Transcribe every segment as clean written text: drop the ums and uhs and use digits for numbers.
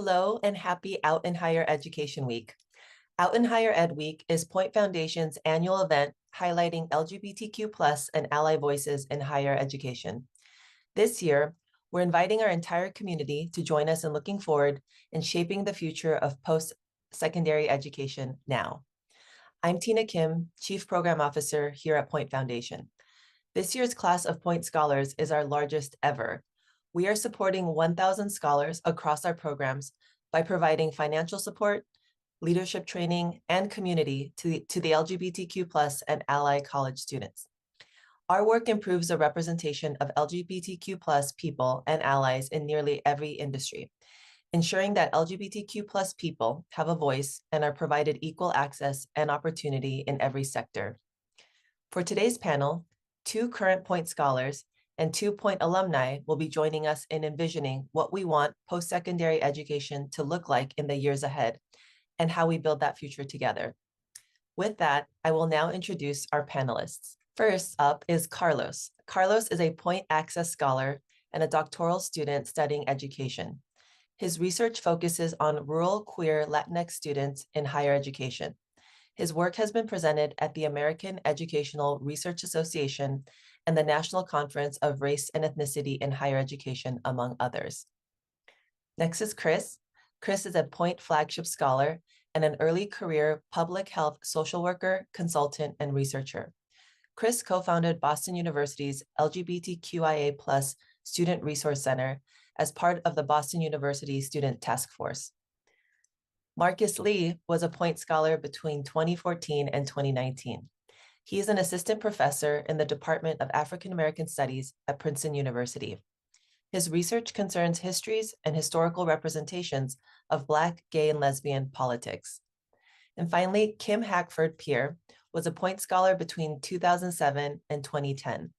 Hello and happy Out in Higher Education Week. Out in Higher Ed Week is Point Foundation's annual event highlighting LGBTQ and ally voices in higher education. This year, we're inviting our entire community to join us in looking forward and shaping the future of post-secondary education now. I'm Tina Kim, Chief Program Officer here at Point Foundation. This year's class of Point Scholars is our largest ever. We are supporting 1,000 scholars across our programs by providing financial support, leadership training, and community to the LGBTQ and ally college students. Our work improves the representation of LGBTQ people and allies in nearly every industry, ensuring that LGBTQ people have a voice and are provided equal access and opportunity in every sector. For today's panel, 2 current Point Scholars and 2 Point alumni will be joining us in envisioning what we want post-secondary education to look like in the years ahead and how we build that future together. With that, I will now introduce our panelists. First up is Carlos. Carlos is a Point Access Scholar and a doctoral student studying education. His research focuses on rural queer Latinx students in higher education. His work has been presented at the American Educational Research Association and the National Conference of Race and Ethnicity in Higher Education, among others. Next is Kris. Kris is a Point Flagship Scholar and an early career public health social worker, consultant, and researcher. Kris co-founded Boston University's LGBTQIA+ Student Resource Center as part of the Boston University Student Task Force. Marcus Lee was a Point Scholar between 2014 and 2019. He is an assistant professor in the Department of African American Studies at Princeton University. His research concerns histories and historical representations of Black, gay, and lesbian politics. And finally, Kim Hackford-Peer was a Point Scholar between 2007 and 2010.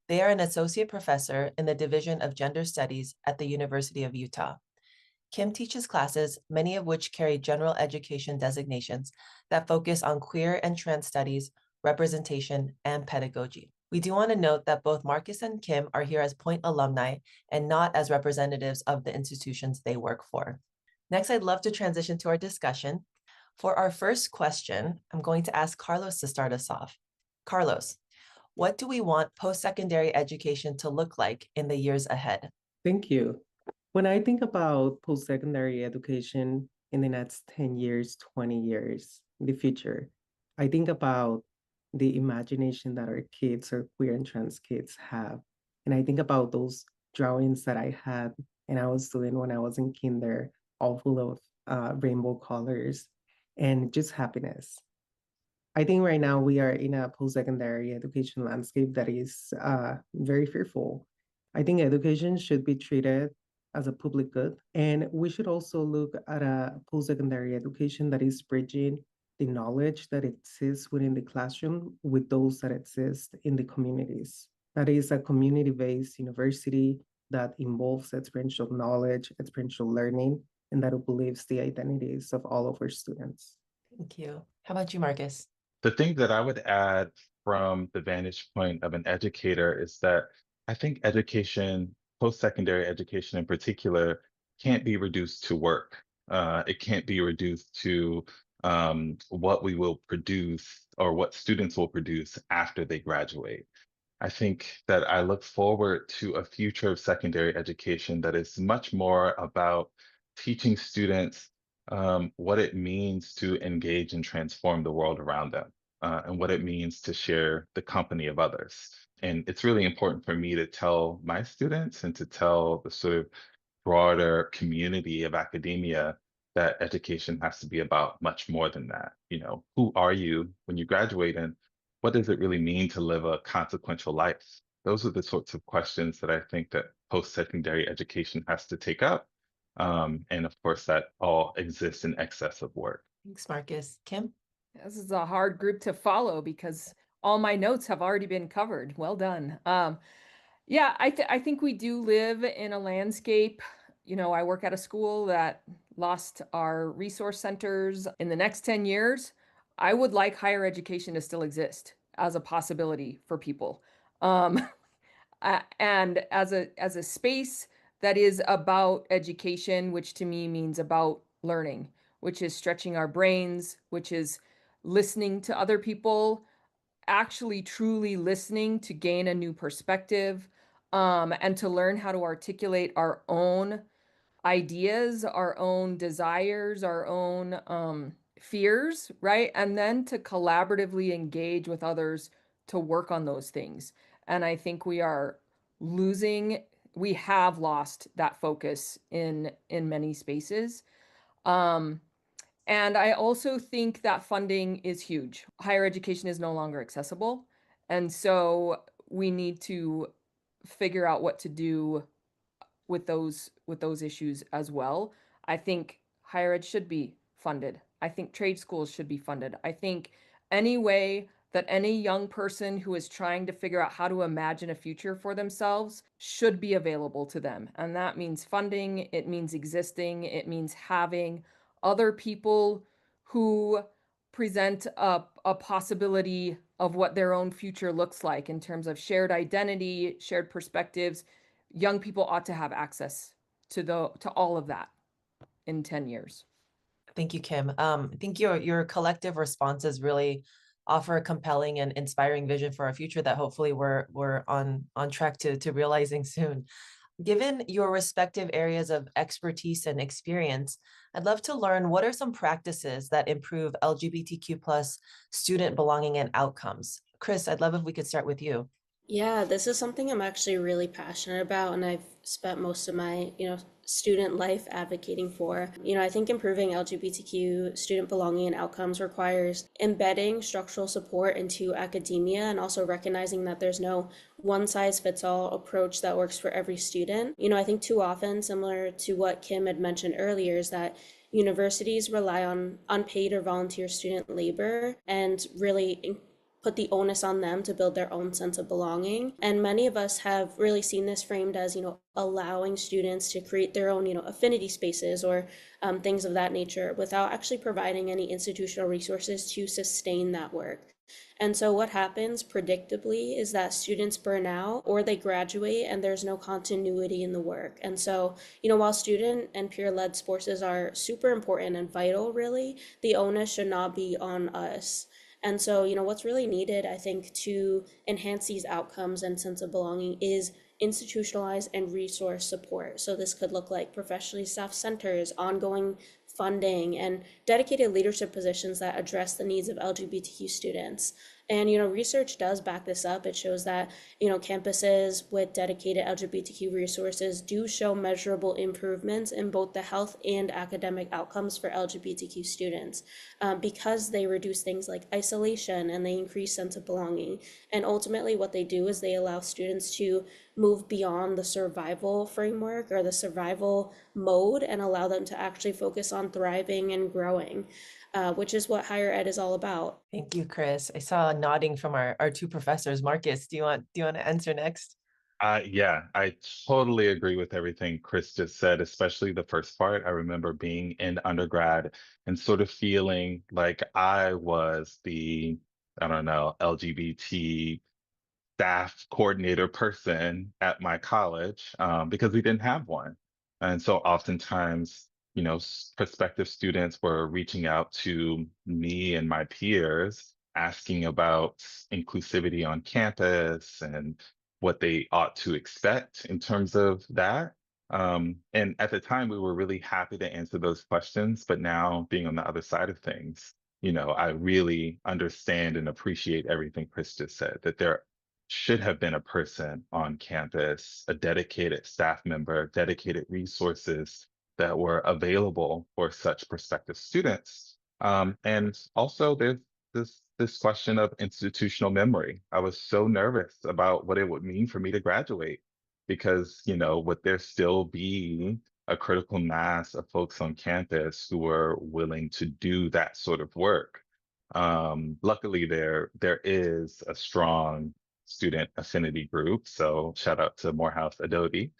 They are an associate professor in the Division of Gender Studies at the University of Utah. Kim teaches classes, many of which carry general education designations that focus on queer and trans studies, representation, and pedagogy. We do want to note that both Marcus and Kim are here as Point alumni and not as representatives of the institutions they work for. Next, I'd love to transition to our discussion. For our first question, I'm going to ask Carlos to start us off. Carlos, what do we want post-secondary education to look like in the years ahead? Thank you. When I think about post-secondary education in the next 10 years, 20 years in the future, I think about the imagination that our kids or queer and trans kids have. And I think about those drawings that I had and I was doing when I was in kinder, all full of rainbow colors and just happiness. I think right now we are in a post-secondary education landscape that is very fearful. I think education should be treated as a public good. And we should also look at a post-secondary education that is bridging the knowledge that exists within the classroom with those that exist in the communities. That is a community-based university that involves experiential knowledge, experiential learning, and that believes the identities of all of our students. Thank you. How about you, Marcus? The thing that I would add from the vantage point of an educator is that I think education, post-secondary education in particular, can't be reduced to work. It can't be reduced to what we will produce or what students will produce after they graduate. I think that I look forward to a future of secondary education that is much more about teaching students what it means to engage and transform the world around them, and what it means to share the company of others. And it's really important for me to tell my students and to tell the sort of broader community of academia that education has to be about much more than that. You know, who are you when you graduate, and what does it really mean to live a consequential life? Those are the sorts of questions that I think that post-secondary education has to take up. And of course, that all exists in excess of work. Thanks, Marcus. Kim? This is a hard group to follow because all my notes have already been covered. Well done. Yeah, I think we do live in a landscape. You know, I work at a school that lost our resource centers. In the next 10 years, I would like higher education to still exist as a possibility for people. And as a space that is about education, which to me means about learning, which is stretching our brains, which is listening to other people, actually truly listening to gain a new perspective, and to learn how to articulate our own ideas, our own desires, our own fears, right? And then to collaboratively engage with others to work on those things. And I think we have lost that focus in many spaces. Um, and I also think that funding is huge. Higher education is no longer accessible. And so we need to figure out what to do with those issues as well. I think higher ed should be funded. I think trade schools should be funded. I think any way that any young person who is trying to figure out how to imagine a future for themselves should be available to them. And that means funding, it means existing, it means having other people who present a possibility of what their own future looks like in terms of shared identity, shared perspectives. Young people ought to have access to all of that in 10 years. Thank you, Kim. I think your collective responses really offer a compelling and inspiring vision for our future that hopefully we're on track to realizing soon. Given your respective areas of expertise and experience, I'd love to learn what are some practices that improve LGBTQ plus student belonging and outcomes. Kris, I'd love if we could start with you. Yeah, this is something I'm actually really passionate about, and I've spent most of my, student life advocating for. I think improving LGBTQ student belonging and outcomes requires embedding structural support into academia and also recognizing that there's no one size fits all approach that works for every student. I think too often, similar to what Kim had mentioned earlier, is that universities rely on unpaid or volunteer student labor and really put the onus on them to build their own sense of belonging. And many of us have really seen this framed as, allowing students to create their own, affinity spaces or things of that nature without actually providing any institutional resources to sustain that work. And so what happens predictably is that students burn out or they graduate and there's no continuity in the work. And so, while student and peer-led sports are super important and vital, really, the onus should not be on us. And so, what's really needed, I think, to enhance these outcomes and sense of belonging is institutionalized and resource support. So this could look like professionally staffed centers, ongoing funding, and dedicated leadership positions that address the needs of LGBTQ students. And, research does back this up. It shows that, campuses with dedicated LGBTQ resources do show measurable improvements in both the health and academic outcomes for LGBTQ students because they reduce things like isolation and they increase sense of belonging. And ultimately what they do is they allow students to move beyond the survival framework or the survival mode and allow them to actually focus on thriving and growing. Which is what higher ed is all about. Thank you, Kris. I saw a nodding from our two professors. Marcus, do you want to answer next? Yeah, I totally agree with everything Kris just said, especially the first part. I remember being in undergrad and sort of feeling like I was the, I don't know, LGBT staff coordinator person at my college because we didn't have one. And so oftentimes, prospective students were reaching out to me and my peers asking about inclusivity on campus and what they ought to expect in terms of that. And at the time, we were really happy to answer those questions. But now, being on the other side of things, I really understand and appreciate everything Kris just said, that there should have been a person on campus, a dedicated staff member, dedicated resources that were available for such prospective students. And also there's this question of institutional memory. I was so nervous about what it would mean for me to graduate because, would there still be a critical mass of folks on campus who were willing to do that sort of work? Luckily, there is a strong student affinity group. So shout out to Morehouse Adobe.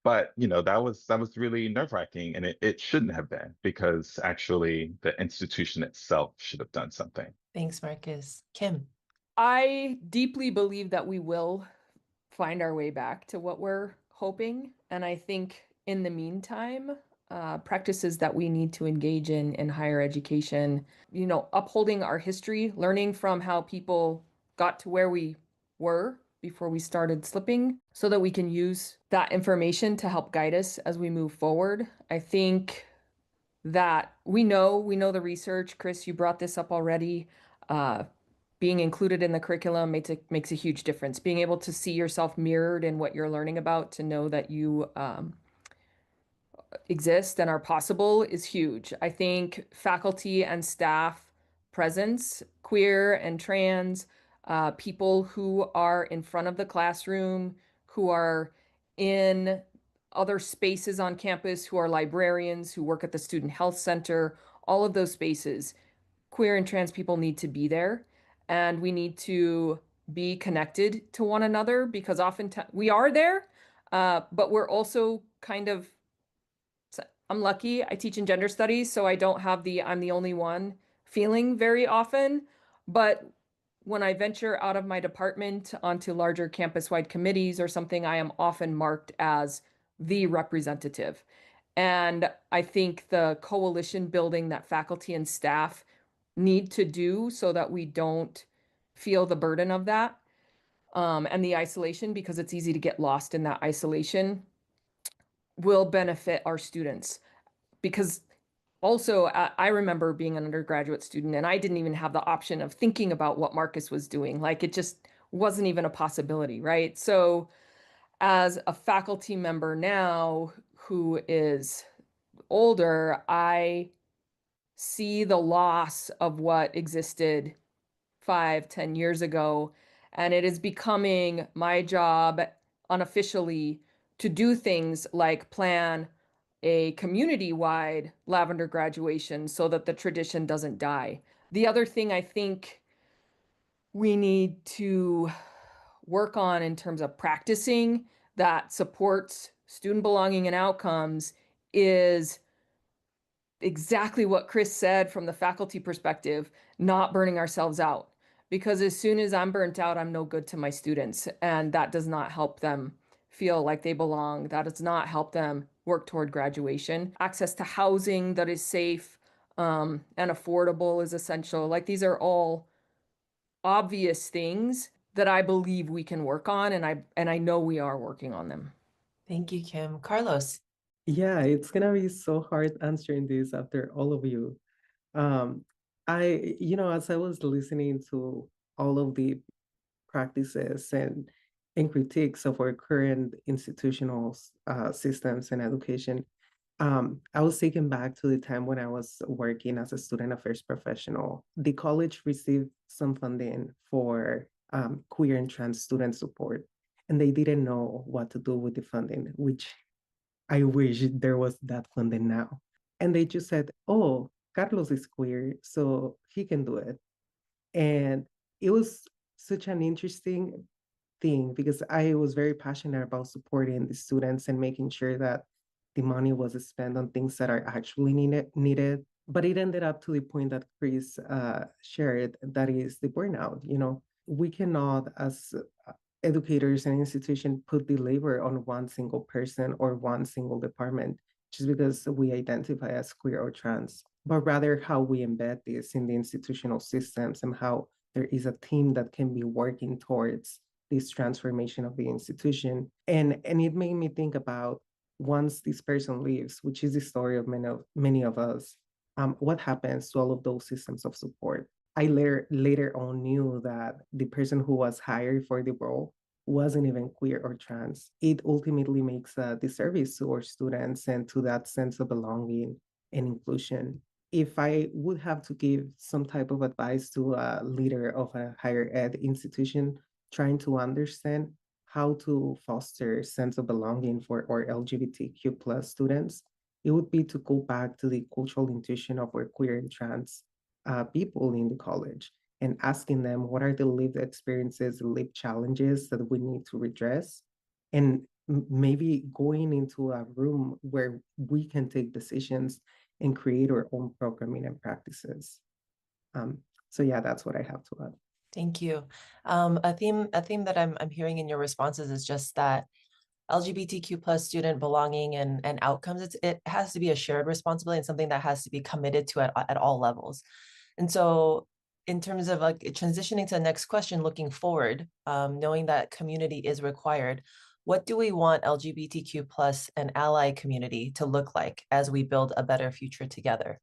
But that was really nerve-wracking, and it shouldn't have been because actually the institution itself should have done something. Thanks, Marcus. Kim. I deeply believe that we will find our way back to what we're hoping, and I think in the meantime, practices that we need to engage in higher education, upholding our history, learning from how people got to where we were before we started slipping, so that we can use that information to help guide us as we move forward. I think that we know the research. Kris, you brought this up already. Being included in the curriculum makes a huge difference. Being able to see yourself mirrored in what you're learning about, to know that you exist and are possible, is huge. I think faculty and staff presence, queer and trans, people who are in front of the classroom, who are in other spaces on campus, who are librarians, who work at the student health center, all of those spaces, queer and trans people need to be there. And we need to be connected to one another, because oftentimes we are there, but we're also kind of, I'm lucky, I teach in gender studies, so I don't have the I'm the only one feeling very often. But when I venture out of my department onto larger campus-wide committees or something, I am often marked as the representative. And I think the coalition building that faculty and staff need to do, so that we don't feel the burden of that, and the isolation, because it's easy to get lost in that isolation, will benefit our students. Because also, I remember being an undergraduate student, and I didn't even have the option of thinking about what Marcus was doing. Like, it just wasn't even a possibility, right? So as a faculty member now who is older, I see the loss of what existed 5-10 years ago, and it is becoming my job unofficially to do things like plan a community-wide lavender graduation, so that the tradition doesn't die. The other thing I think we need to work on in terms of practicing that supports student belonging and outcomes is exactly what Kris said from the faculty perspective, not burning ourselves out. Because as soon as I'm burnt out, I'm no good to my students, and that does not help them feel like they belong. That does not help them work toward graduation. Access to housing that is safe and affordable is essential. Like, these are all obvious things that I believe we can work on, and I know we are working on them. Thank you, Kim. Carlos. Yeah, it's gonna be so hard answering this after all of you. As I was listening to all of the practices and critiques of our current institutional systems and education, I was taken back to the time when I was working as a student affairs professional. The college received some funding for queer and trans student support, and they didn't know what to do with the funding, which I wish there was that funding now. And they just said, oh, Carlos is queer, so he can do it. And it was such an interesting thing, because I was very passionate about supporting the students and making sure that the money was spent on things that are actually needed. But it ended up to the point that Kris shared, that is the burnout. We cannot, as educators and institutions, put the labor on one single person or one single department just because we identify as queer or trans, but rather how we embed this in the institutional systems, and how there is a team that can be working towards this transformation of the institution. And it made me think about, once this person leaves, which is the story of many of us, what happens to all of those systems of support? I later on knew that the person who was hired for the role wasn't even queer or trans. It ultimately makes a disservice to our students and to that sense of belonging and inclusion. If I would have to give some type of advice to a leader of a higher ed institution trying to understand how to foster a sense of belonging for our LGBTQ plus students, it would be to go back to the cultural intuition of our queer and trans people in the college, and asking them what are the lived experiences, lived challenges that we need to redress, and maybe going into a room where we can take decisions and create our own programming and practices. So yeah, that's what I have to add. Thank you. A theme that I'm hearing in your responses is just that LGBTQ plus student belonging and outcomes, it has to be a shared responsibility and something that has to be committed to at all levels. And so in terms of like transitioning to the next question, looking forward, knowing that community is required, what do we want LGBTQ plus and ally community to look like as we build a better future together?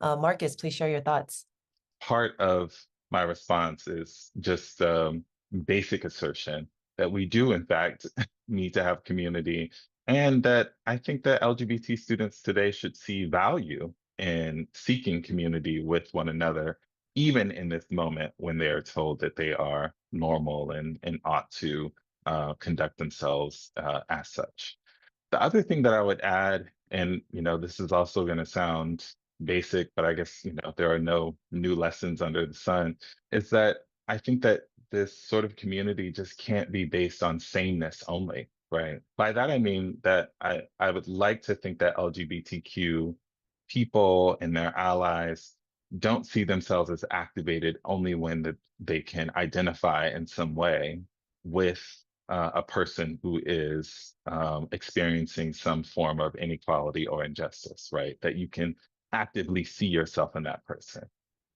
Marcus, please share your thoughts. Part of my response is just basic assertion that we do, in fact, need to have community, and that I think that LGBT students today should see value in seeking community with one another, even in this moment when they are told that they are normal and ought to conduct themselves as such. The other thing that I would add, and this is also going to sound basic, but I guess there are no new lessons under the sun, is that I think that this sort of community just can't be based on sameness only, right? By that I mean that I would like to think that LGBTQ people and their allies don't see themselves as activated only when they can identify in some way with a person who is experiencing some form of inequality or injustice, right? That you can actively see yourself in that person.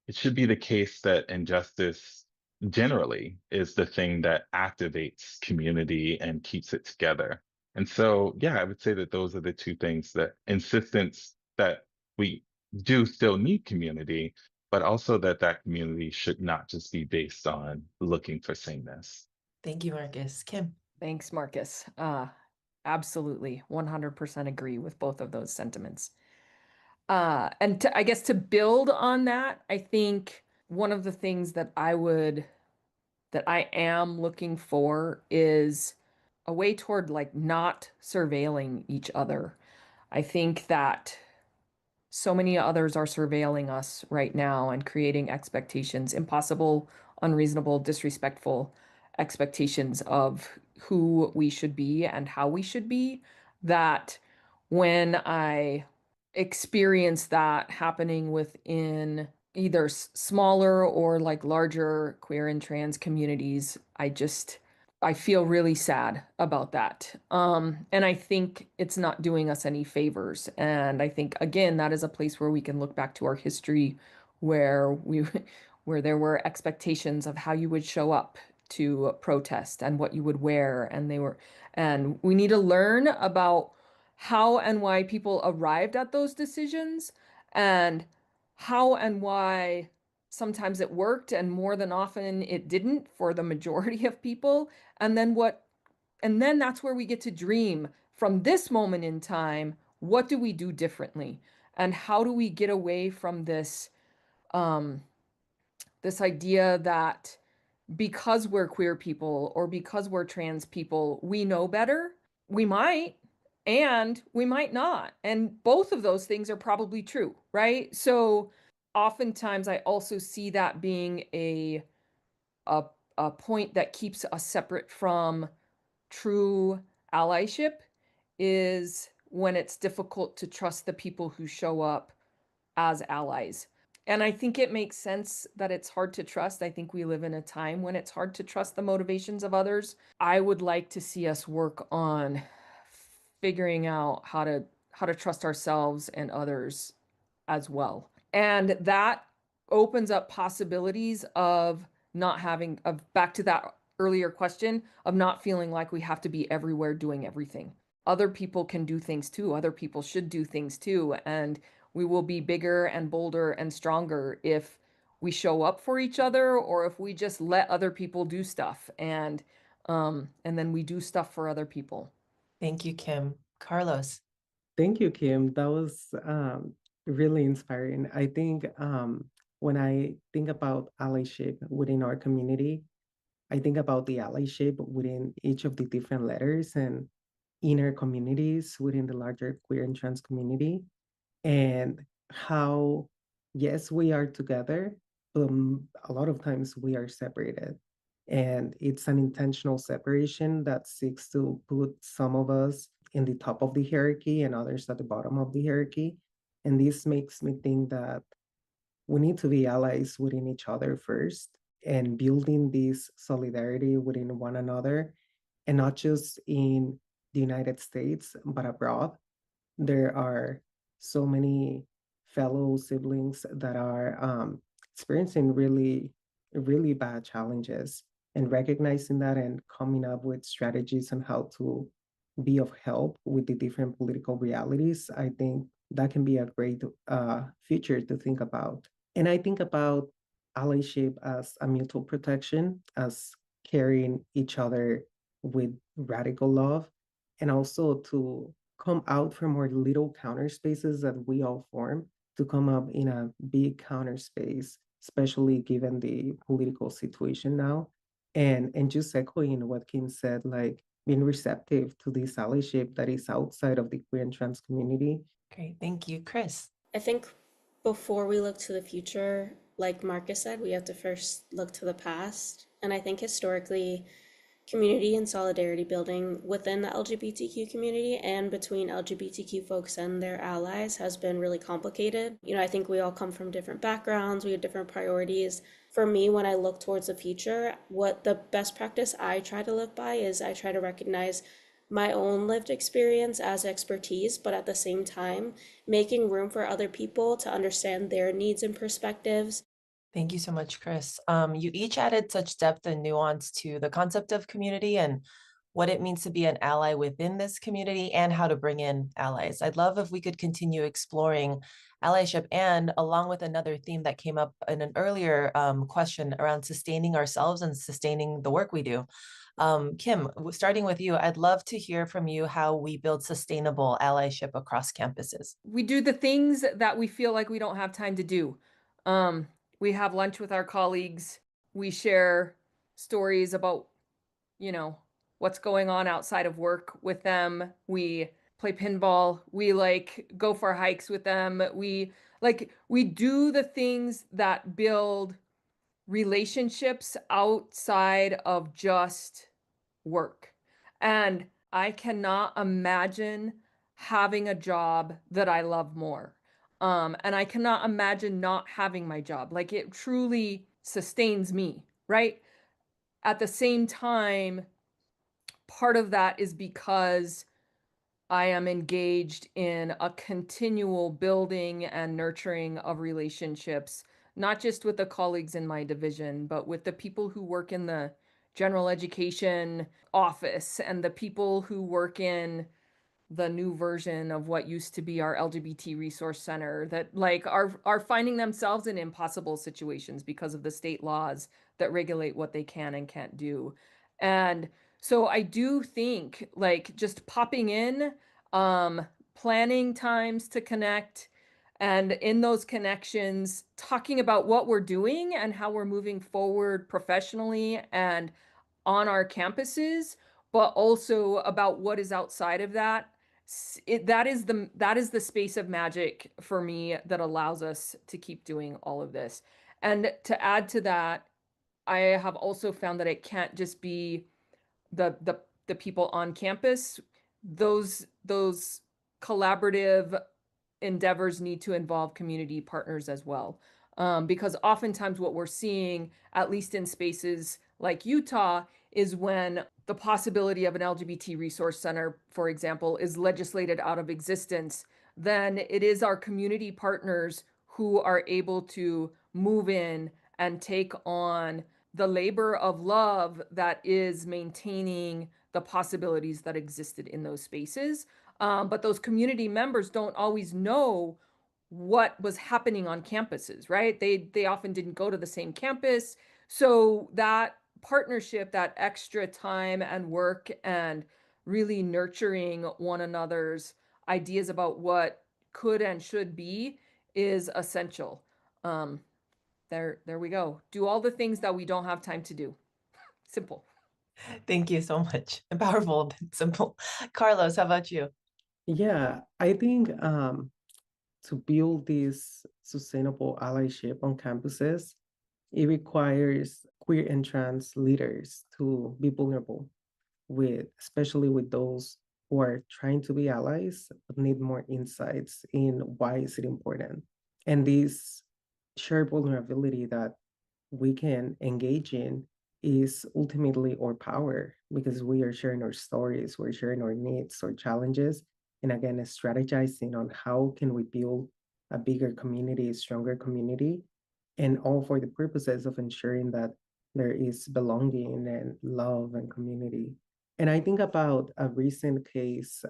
It should be the case that injustice generally is the thing that activates community and keeps it together. And so, yeah, I would say that those are the two things: that insistence that we do still need community, but also that that community should not just be based on looking for sameness. Thank you, Marcus. Kim. Thanks, Marcus. Absolutely, 100% agree with both of those sentiments. And I guess to build on that, I think one of the things that I am looking for is a way toward like not surveilling each other. I think that so many others are surveilling us right now and creating expectations, impossible, unreasonable, disrespectful expectations of who we should be and how we should be, that when I experience that happening within either smaller or like larger queer and trans communities, I feel really sad about that. And I think it's not doing us any favors. And I think, again, that is a place where we can look back to our history where where there were expectations of how you would show up to protest and what you would wear. And we need to learn about how and why people arrived at those decisions and how and why sometimes it worked and more than often it didn't for the majority of people. And then that's where we get to dream from this moment in time, what do we do differently? And how do we get away from this this idea that because we're queer people or because we're trans people, we know better? We might, and we might not. And both of those things are probably true, right? So oftentimes I also see that being a point that keeps us separate from true allyship, is when it's difficult to trust the people who show up as allies. And I think it makes sense that it's hard to trust. I think we live in a time when it's hard to trust the motivations of others. I would like to see us work on figuring out how to trust ourselves and others as well. And that opens up possibilities of not having, back to that earlier question, of not feeling like we have to be everywhere doing everything. Other people can do things too. Other people should do things too. And we will be bigger and bolder and stronger if we show up for each other, or if we just let other people do stuff and then we do stuff for other people. Thank you, Kim. Carlos. Thank you, Kim. That was really inspiring. I think when I think about allyship within our community, I think about the allyship within each of the different letters and inner communities within the larger queer and trans community, and how, yes, we are together, but a lot of times we are separated. And it's an intentional separation that seeks to put some of us in the top of the hierarchy and others at the bottom of the hierarchy. And this makes me think that we need to be allies within each other first, and building this solidarity within one another, and not just in the United States, but abroad. There are so many fellow siblings that are experiencing really bad challenges, and recognizing that and coming up with strategies on how to be of help with the different political realities. I think that can be a great future to think about. And I think about allyship as a mutual protection, as carrying each other with radical love, and also to come out from our little counter spaces that we all form to come up in a big counter space, especially given the political situation now. And just echoing what Kim said, like being receptive to this allyship that is outside of the queer and trans community. Great, thank you. Kris? I think before we look to the future, like Marcus said, we have to first look to the past. And I think historically, community and solidarity building within the LGBTQ community and between LGBTQ folks and their allies has been really complicated. I think we all come from different backgrounds, we have different priorities. For me, when I look towards the future, what the best practice I try to live by is I try to recognize my own lived experience as expertise, but at the same time, making room for other people to understand their needs and perspectives. Thank you so much, Kris. You each added such depth and nuance to the concept of community and what it means to be an ally within this community and how to bring in allies. I'd love if we could continue exploring allyship, and along with another theme that came up in an earlier question around sustaining ourselves and sustaining the work we do. Kim, starting with you, I'd love to hear from you how we build sustainable allyship across campuses. We do the things that we feel like we don't have time to do. We have lunch with our colleagues. We share stories about, what's going on outside of work with them. We play pinball. We go for hikes with them. We do the things that build relationships outside of just work. And I cannot imagine having a job that I love more. And I cannot imagine not having my job. It truly sustains me, right? At the same time, part of that is because I am engaged in a continual building and nurturing of relationships, not just with the colleagues in my division, but with the people who work in the general education office and the people who work in the new version of what used to be our LGBT resource center that are finding themselves in impossible situations because of the state laws that regulate what they can and can't do. And so I do think just popping in, planning times to connect, and in those connections, talking about what we're doing and how we're moving forward professionally and on our campuses, but also about what is outside of that. That is the space of magic for me that allows us to keep doing all of this. And to add to that, I have also found that it can't just be the people on campus. Those collaborative endeavors need to involve community partners as well. Because oftentimes what we're seeing, at least in spaces like Utah, is when the possibility of an LGBT resource center, for example, is legislated out of existence, then it is our community partners who are able to move in and take on the labor of love that is maintaining the possibilities that existed in those spaces. But those community members don't always know what was happening on campuses, right? They often didn't go to the same campus. So that partnership, that extra time and work and really nurturing one another's ideas about what could and should be is essential. There we go. Do all the things that we don't have time to do. Simple. Thank you so much. Powerful, simple. Carlos, how about you? Yeah, I think to build this sustainable allyship on campuses, it requires queer and trans leaders to be vulnerable especially with those who are trying to be allies, but need more insights in why is it important. And this shared vulnerability that we can engage in is ultimately our power, because we are sharing our stories, we're sharing our needs, our challenges, and again, strategizing on how can we build a bigger community, a stronger community, and all for the purposes of ensuring that there is belonging and love and community. And I think about a recent case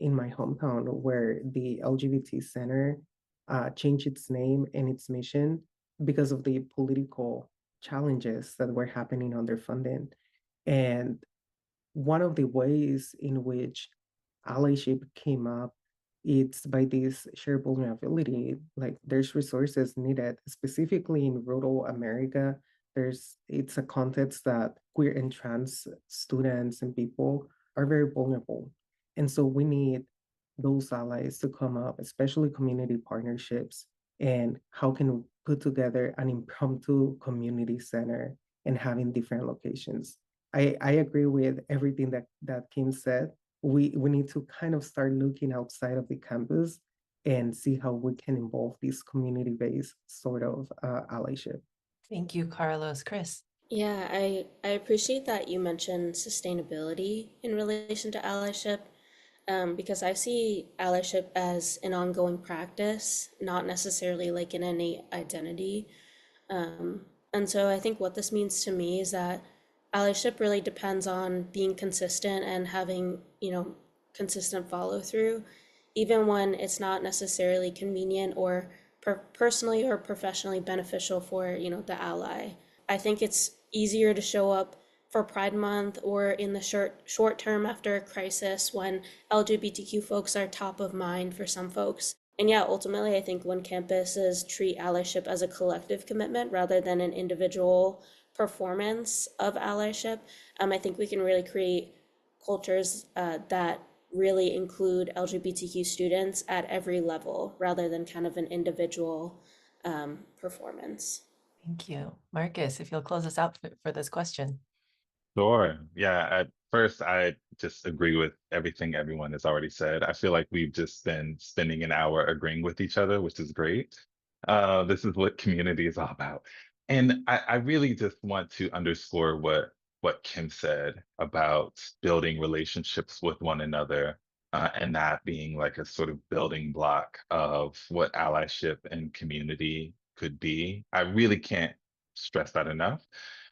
in my hometown where the LGBT Center changed its name and its mission because of the political challenges that were happening on their funding. And one of the ways in which allyship came up, it's by this shared vulnerability. Like there's resources needed, specifically in rural America. It's a context that queer and trans students and people are very vulnerable. And so we need those allies to come up, especially community partnerships. And how can we put together an impromptu community center and having different locations? I agree with everything that Kim said. We need to kind of start looking outside of the campus and see how we can involve this community-based sort of allyship. Thank you, Carlos. Kris. Yeah, I appreciate that you mentioned sustainability in relation to allyship, because I see allyship as an ongoing practice, not necessarily like an innate identity. And so I think what this means to me is that allyship really depends on being consistent and having, consistent follow through, even when it's not necessarily convenient or personally or professionally beneficial for, the ally. I think it's easier to show up for Pride Month or in the short term after a crisis when LGBTQ folks are top of mind for some folks. And yeah, ultimately, I think when campuses treat allyship as a collective commitment rather than an individual performance of allyship, I think we can really create cultures that really include LGBTQ students at every level rather than kind of an individual performance. Thank you. Marcus, if you'll close us out for this question. Sure. Yeah. At first, I just agree with everything everyone has already said. I feel like we've just been spending an hour agreeing with each other, which is great. This is what community is all about. And I really just want to underscore what Kim said about building relationships with one another, and that being like a sort of building block of what allyship and community could be. I really can't stress that enough.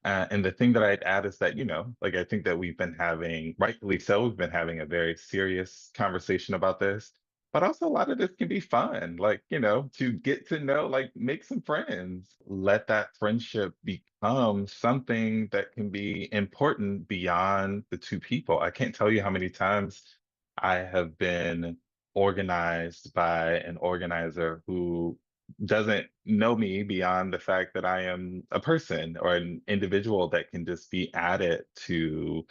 And the thing that I'd add is that, like I think that we've been having, rightfully so, we've been having a very serious conversation about this, but also a lot of this can be fun, like, to get to know, like make some friends, let that friendship become something that can be important beyond the two people. I can't tell you how many times I have been organized by an organizer who doesn't know me beyond the fact that I am a person or an individual that can just be added to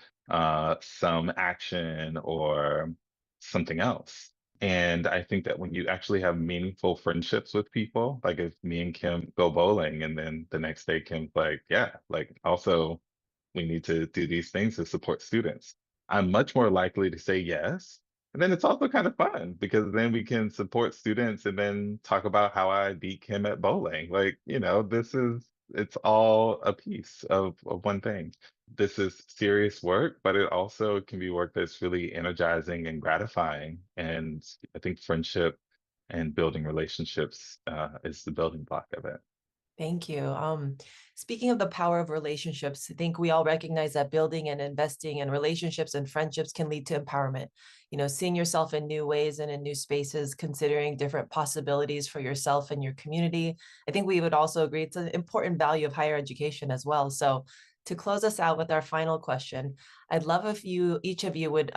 some action or something else. And I think that when you actually have meaningful friendships with people, like if me and Kim go bowling and then the next day Kim's like, yeah, like also we need to do these things to support students, I'm much more likely to say yes. And then it's also kind of fun because then we can support students and then talk about how I beat Kim at bowling. Like, it's all a piece of one thing. This is serious work, but it also can be work that's really energizing and gratifying. And I think friendship and building relationships is the building block of it. Thank you. Speaking of the power of relationships, I think we all recognize that building and investing in relationships and friendships can lead to empowerment. Seeing yourself in new ways and in new spaces, considering different possibilities for yourself and your community. I think we would also agree it's an important value of higher education as well. So to close us out with our final question, I'd love if each of you would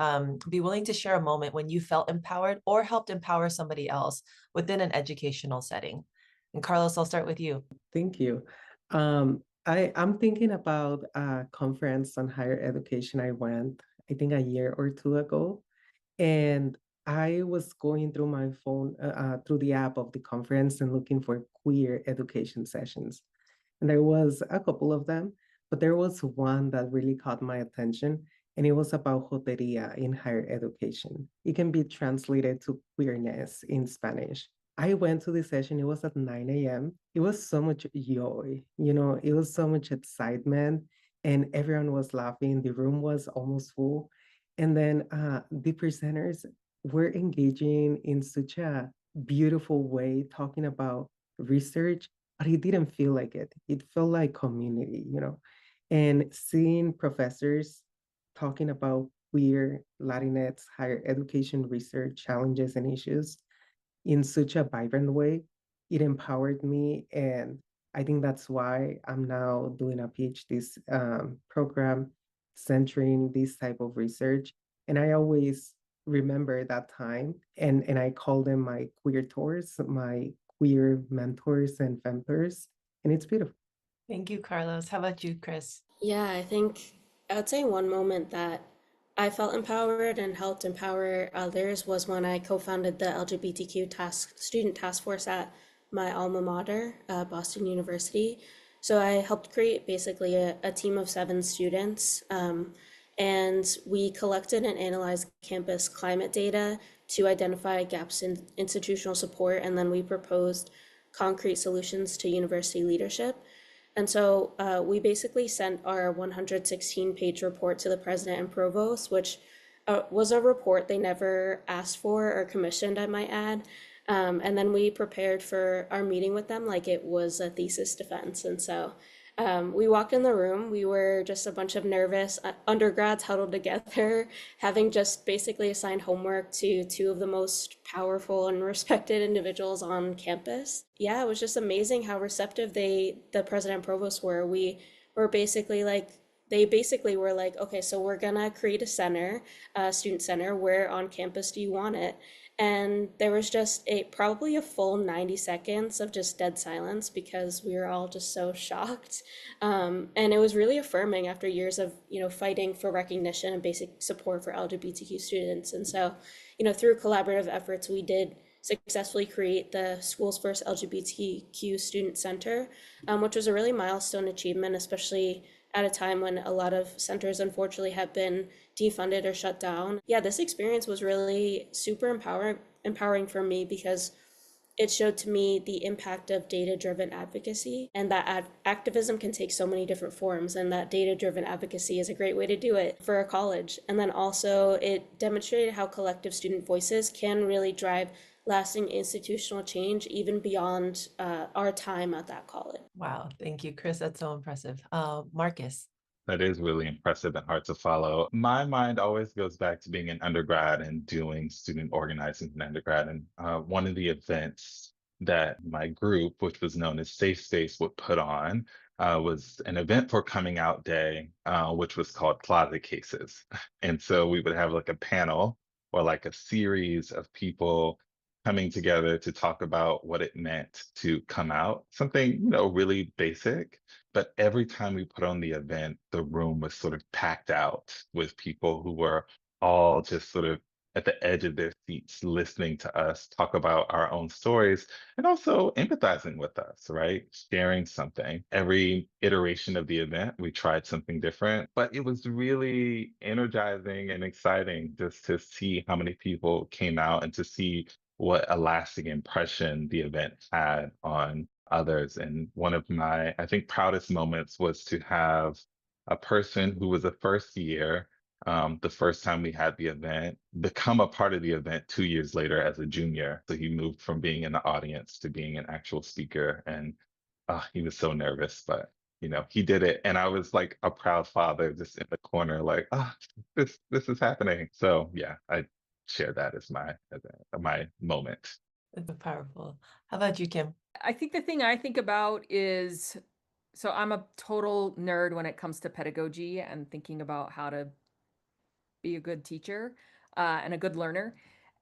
be willing to share a moment when you felt empowered or helped empower somebody else within an educational setting. And Carlos, I'll start with you. Thank you. I'm thinking about a conference on higher education I went, I think a year or two ago, and I was going through my phone, through the app of the conference and looking for queer education sessions. And there was a couple of them, but there was one that really caught my attention, and it was about joteria in higher education. It can be translated to queerness in Spanish. I went to the session, it was at 9 a.m. It was so much joy, it was so much excitement. and everyone was laughing. The room was almost full. And then the presenters were engaging in such a beautiful way, talking about research, but it didn't feel like it. It felt like community, you know. And seeing professors talking about queer, Latinx, higher education research challenges and issues in such a vibrant way, it empowered me. And I think that's why I'm now doing a PhD program centering this type of research. And I always remember that time, and I call them my queer tours, my queer mentors and femtors, and it's beautiful. Thank you, Carlos. How about you, Kris? Yeah, I think I would say one moment that I felt empowered and helped empower others was when I co-founded the LGBTQ student task force at my alma mater, Boston University. So I helped create basically a team of 7 students, and we collected and analyzed campus climate data to identify gaps in institutional support, and then we proposed concrete solutions to university leadership. And so we basically sent our 116-page report to the president and provost, which was a report they never asked for or commissioned, I might add. And then we prepared for our meeting with them like it was a thesis defense. And so we walked in the room. We were just a bunch of nervous undergrads huddled together, having just basically assigned homework to 2 of the most powerful and respected individuals on campus. Yeah, it was just amazing how receptive the president and provost were. We were basically like, they basically were like, okay, so we're gonna create a center, a student center. Where on campus do you want it? And there was just probably a full 90 seconds of just dead silence because we were all just so shocked. And it was really affirming after years of, fighting for recognition and basic support for LGBTQ students. And so, through collaborative efforts, we did successfully create the school's first LGBTQ student center, which was a really milestone achievement, especially at a time when a lot of centers unfortunately have been defunded or shut down. Yeah, this experience was really super empowering for me because it showed to me the impact of data-driven advocacy, and that activism can take so many different forms, and that data-driven advocacy is a great way to do it for a college. And then also it demonstrated how collective student voices can really drive lasting institutional change even beyond our time at that college. Wow, thank you, Kris. That's so impressive. Marcus. That is really impressive and hard to follow. My mind always goes back to being an undergrad and doing student organizing in undergrad. And one of the events that my group, which was known as Safe Space, would put on was an event for Coming Out Day, which was called Closet Cases. And so we would have like a panel or like a series of people coming together to talk about what it meant to come out, something, really basic. But every time we put on the event, the room was sort of packed out with people who were all just sort of at the edge of their seats, listening to us talk about our own stories and also empathizing with us, right? Sharing something. Every iteration of the event, we tried something different, but it was really energizing and exciting just to see how many people came out and to see what a lasting impression the event had on others. And one of my, I think, proudest moments was to have a person who was a first year, the first time we had the event, become a part of the event 2 years later as a junior. So he moved from being in the audience to being an actual speaker. And he was so nervous, but he did it. And I was like a proud father just in the corner, like, this is happening. So yeah, I share that as my moment. That's so powerful. How about you, Kim? I think the thing I think about is, so I'm a total nerd when it comes to pedagogy and thinking about how to be a good teacher and a good learner.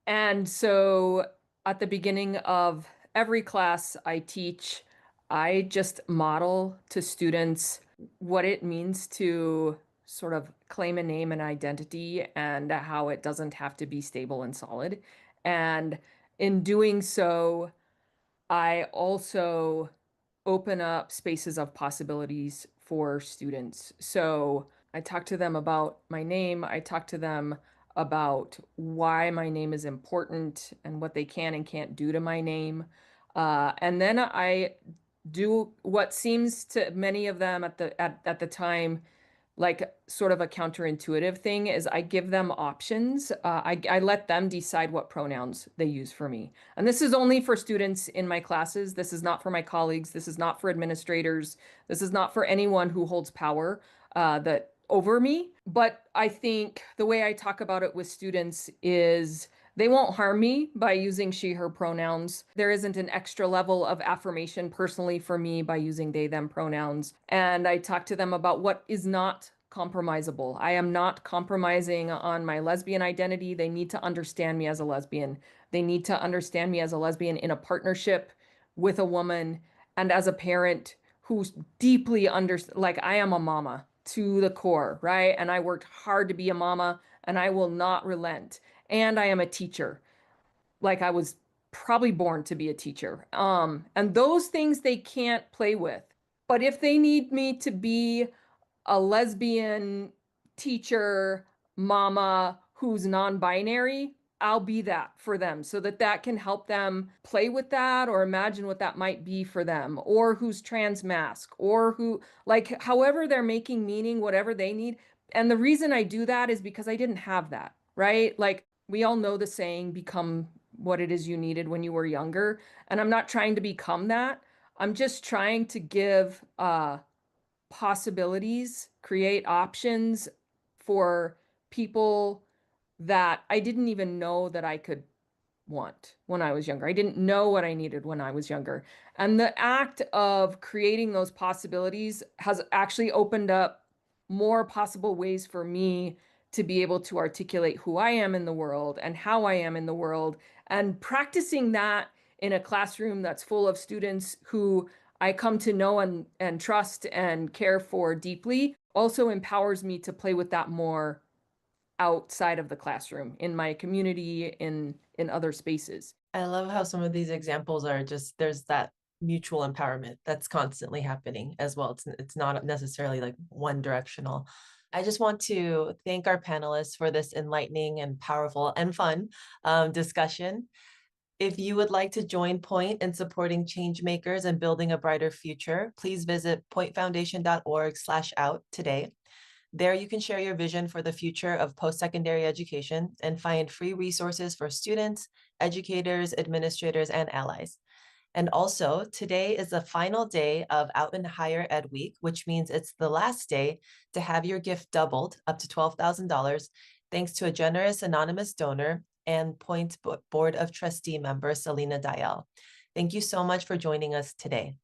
And so at the beginning of every class I teach, I just model to students what it means to sort of claim a name and identity and how it doesn't have to be stable and solid. And in doing so, I also open up spaces of possibilities for students. So I talk to them about my name. I talk to them about why my name is important and what they can and can't do to my name. And then I do what seems to many of them at the time like sort of a counterintuitive thing is I give them options. I let them decide what pronouns they use for me. And this is only for students in my classes. This is not for my colleagues. This is not for administrators. This is not for anyone who holds power that over me. But I think the way I talk about it with students is they won't harm me by using she, her pronouns. There isn't an extra level of affirmation personally for me by using they, them pronouns. And I talk to them about what is not compromisable. I am not compromising on my lesbian identity. They need to understand me as a lesbian. They need to understand me as a lesbian in a partnership with a woman and as a parent who's deeply like I am a mama to the core, right? And I worked hard to be a mama and I will not relent. And I am a teacher. Like I was probably born to be a teacher. And those things they can't play with. But if they need me to be a lesbian teacher, mama who's non-binary, I'll be that for them so that that can help them play with that or imagine what that might be for them, or who's trans mask, or who, like, however they're making meaning, whatever they need. And the reason I do that is because I didn't have that, right? Like, we all know the saying, become what it is you needed when you were younger. And I'm not trying to become that. I'm just trying to give possibilities, create options for people that I didn't even know that I could want when I was younger. I didn't know what I needed when I was younger. And the act of creating those possibilities has actually opened up more possible ways for me to be able to articulate who I am in the world and how I am in the world. And practicing that in a classroom that's full of students who I come to know and trust and care for deeply also empowers me to play with that more outside of the classroom, in my community, in other spaces. I love how some of these examples are just, there's that mutual empowerment that's constantly happening as well. It's not necessarily like one directional. I just want to thank our panelists for this enlightening and powerful and fun discussion. If you would like to join Point in supporting change makers and building a brighter future, please visit pointfoundation.org/out today. There you can share your vision for the future of post-secondary education and find free resources for students, educators, administrators, and allies. And also, today is the final day of Out in Higher Ed Week, which means it's the last day to have your gift doubled up to $12,000, thanks to a generous anonymous donor and Point Board of Trustee member, Selena Dial. Thank you so much for joining us today.